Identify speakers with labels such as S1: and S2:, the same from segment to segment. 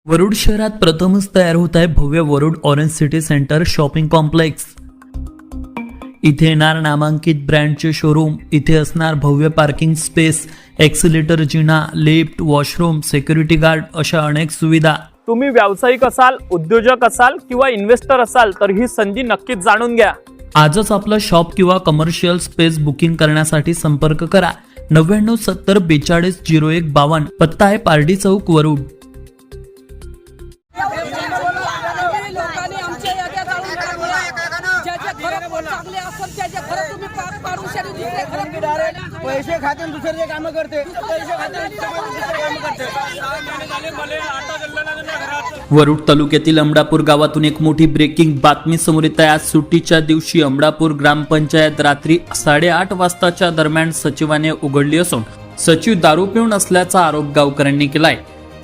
S1: वरुड शहरात प्रथमच तयार होत आहे भव्य Warud orange city centre shopping complex. इथे येणार नामांकित ब्रँडचे शोरूम, इथे असणार भव्य पार्किंग स्पेस, एक्सिलेटर जिना, लिफ्ट, वॉशरूम, सिक्युरिटी गार्ड अशा अनेक सुविधा।
S2: तुम्ही व्यावसायिक असाल, उद्योजक असाल किंवा इन्व्हेस्टर असाल तर ही संधी नक्कीच जाणून घ्या।
S1: आजच आपलं शॉप किंवा कमर्शियल स्पेस बुकिंग करण्यासाठी संपर्क करा 9970420152। पत्ता आहे पारडी चौक वरुड।
S3: पैसे खाते दुसरे काम करते पैसे खाते
S1: वरुड तालुक्यातील अमडापूर गावातून एक मोठी ब्रेकिंग बातमी समोर येत आहे। आज सुट्टीच्या दिवशी अमडापूर ग्रामपंचायत रात्री 8:30 वाजताच्या दरम्यान सचिवाने उघडली असून सचिव दारू पिऊन असल्याचा आरोप गावकऱ्यांनी केलाय।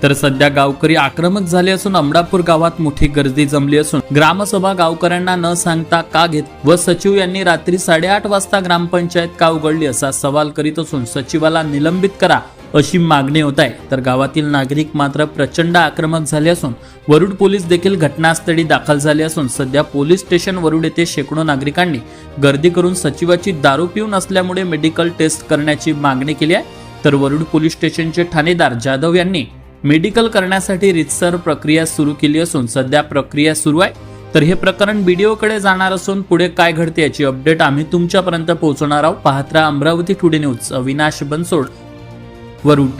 S1: तर सध्या गावकरी आक्रमक झाले असून अमडापूर गावात मोठी गर्दी जमली असून ग्रामसभा गावकऱ्यांना न सांगता का घेत व सचिव यांनी रात्री 8:30 वाजता ग्रामपंचायत का उघडली असा सवाल करीत असून सचिवाला निलंबित करा अशी मागणी होत आहे। तर गावातील नागरिक मात्र प्रचंड आक्रमक झाले असून वरुड पोलीस देखील घटनास्थळी दाखल झाले असून सध्या पोलीस स्टेशन वरुड येथे शेकडो नागरिकांनी गर्दी करून सचिवाची दारू पिऊन असल्यामुळे मेडिकल टेस्ट करण्याची मागणी केली आहे। तर वरुड पोलीस स्टेशनचे ठाणेदार जाधव यांनी मेडिकल करण्यासाठी रितसर प्रक्रिया सुरू केली असून सध्या प्रक्रिया सुरू आहे। तर हे प्रकरण बीडीओकडे जाणार असून पुढे काय घडते याची अपडेट आम्ही तुमच्यापर्यंत पोहोचवणार आहोत। पाहत राहा अमरावती टुडे न्यूज। अविनाश बनसोड, वरुड।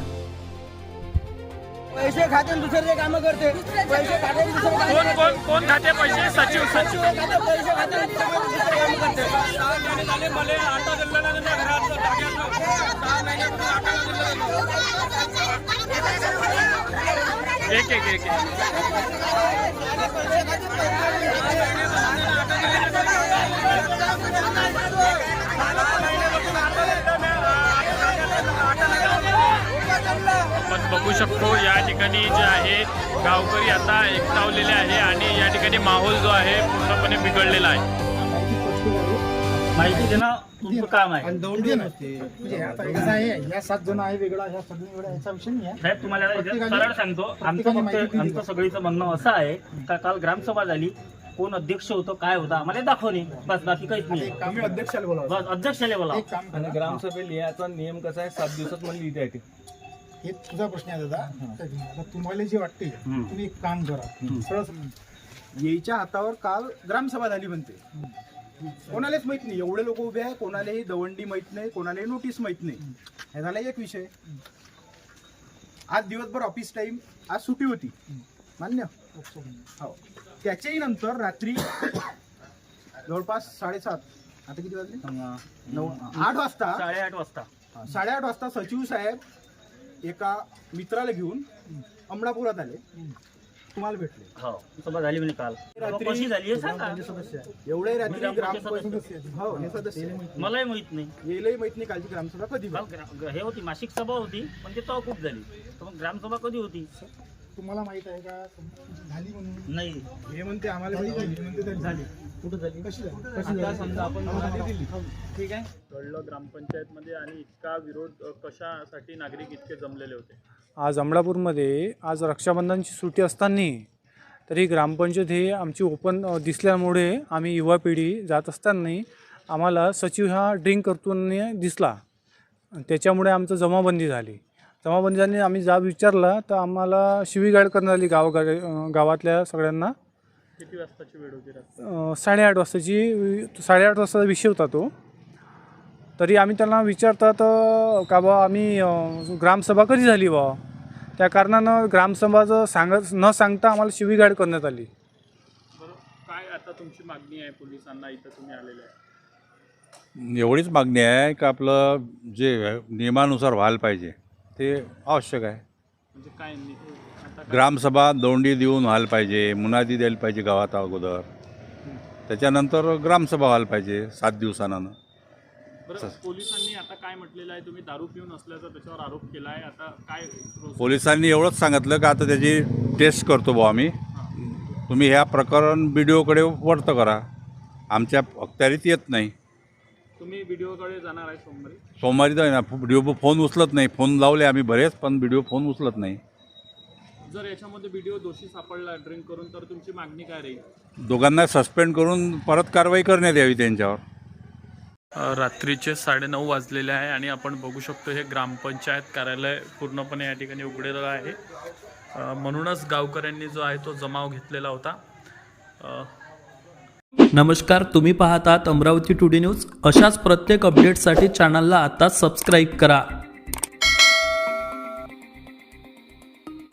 S3: पैसे खाते दुसरे काम करते पैसे खाते
S2: कोण खाते पैसे? सचिव
S3: पैसे खाते दुसरे काम करते
S2: एक आपण बघू शकतो या ठिकाणी जे आहे गावकरी आता एकतावलेले आहे आणि या ठिकाणी माहोल जो आहे पूर्णपणे बिघडलेला आहे।
S4: माहिती देणं तुमचं काम आहे।
S5: आणि दौंडी नसते म्हणजे आता कसं आहे, या 7 जण आहे वेगळा, ह्या 7 जण वेगळा, याचा विषय नाही आहे।
S4: साहेब तुम्हाला सरळ सांगतो, आमचं सगळीचं म्हणणं असं आहे का काल ग्रामसभा झाली, कोण अध्यक्ष होतं काय होतं आम्हाला दाखवणे, बस बाकी काहीच नाही।
S5: आम्ही अध्यक्षाला बोलावं,
S4: बस अध्यक्षाला बोला।
S5: एक काम करा,
S3: ग्रामसभेत याचा नियम कसा आहे 7 दिवसात मला लिहिता येते।
S5: हे तुझा प्रश्न आहे दादा। आता तुम्हाला जे वाटते तुम्ही एक काम करा, सरळ
S6: येईच्या हातावर काल ग्रामसभा झाली म्हणते, कोणालाच माहित नाही, एवढे लोक उभे आहे, कोणालाही दवंडी माहित नाही, कोणालाही नोटीस माहित नाही। हे झाला एक विषय। आज दिवसभर ऑफिस टाइम, आज सुट्टी होती, मान्य हो। त्याच्याही नंतर रात्री जवळपास 7:30, आता किती वाजले 8 वाजता 8:30 वाजता सचिव साहेब एका मित्राला घेऊन अमडापुरात आले, तुम्हाला भेटले।
S4: हो सभा झाली म्हणे काल, कशी झाली हे सांगा।
S6: एवढे रात्री ग्रामपंचायत हो हे सदस्य
S4: मलाही माहित नाही,
S6: येईलही माहित नाही कालची ग्रामसभा कधी होती।
S4: काल हे होती मासिक सभा होती पण ते तहकूब झाली, तर मग ग्रामसभा कधी होती
S5: तुम्हाला माहित आहे का झाली म्हणून?
S4: नाही।
S6: हे म्हणते आम्हाला
S5: झाली कुठं झाली, कशी झाली?
S6: आता समजा आपण दिली ठीक आहे।
S2: कळलं ग्रामपंचायतमध्ये आणि इतका विरोध कशासाठी नागरिक इतके जमलेले होते?
S7: आज अमडापूरमध्ये आज रक्षाबंधनची सुट्टी असताना तरी ग्रामपंचायत हे आमची ओपन दिसल्यामुळे आम्ही युवा पिढी जात असताना आम्हाला सचिव हा ड्रिंक करताना दिसला, त्याच्यामुळे आमचं जमाबंदी झाली। जमाबंदी झाली, आम्ही जाब विचारला तर आम्हाला शिवीगाळ करण्यात आली गावातल्या सगळ्यांना।
S2: किती वाजताची वेळ होती?
S7: 8:30 वाजताचा विषय होता तो। तरी आम्ही त्यांना विचारतात का बा आम्ही ग्रामसभा कधी झाली बा, त्या कारणानं ग्रामसभाचं न सांगता आम्हाला शिवीगाळ करण्यात आली।
S2: बरं, काय आता तुमची मागणी आहे पोलिसांना? इथं तुम्ही आलेले आहे,
S8: एवढीच मागणी आहे की आपलं जे नियमानुसार व्हायला पाहिजे ते आवश्यक आहे।
S2: म्हणजे काय आता
S8: ग्रामसभा दौंडी देऊन व्हायला पाहिजे, मुनादी द्यायला पाहिजे गावात अगोदर, त्याच्यानंतर ग्रामसभा व्हायला पाहिजे 7 दिवसानं।
S2: बरं, पोलिसांनी आता काय म्हटलेलं आहे? तुम्ही दारू पिऊन असल्याचा त्याच्यावर आरोप केला आहे, आता काय?
S8: पोलिसांनी एवढंच सांगितलं की आता त्याची टेस्ट करतो बुवा आम्ही, तुम्ही ह्या प्रकरण BDOकडे वर्त करा, आमच्या अखत्यारीत येत नाही।
S2: तुम्ही व्हिडिओकडे जाणार आहे सोमवारी?
S8: सोमवारी जाईल ना, व्हिडिओ फोन उचलत नाही, फोन लावले आम्ही बरेच पण व्हिडिओ फोन उचलत नाही।
S2: जर याच्यामध्ये व्हिडिओ दोषी सापडला ड्रिंक करून तर तुमची मागणी काय राहील?
S8: दोघांना सस्पेंड करून परत कारवाई करण्यात यावी त्यांच्यावर.
S2: रात्रीचे 9:30 वाजलेले आहे आणि आपण बघू शकतो हे ग्रामपंचायत कार्यालय पूर्णपणे या ठिकाणी उघडलेलं आहे. म्हणूनच गावकऱ्यांनी जो आहे तो जमाव घेतलेला होता.
S1: नमस्कार, तुम्ही पाहतात अमरावती टुडे न्यूज. अशाच प्रत्येक अपडेटसाठी चॅनलला आता सबस्क्राईब करा.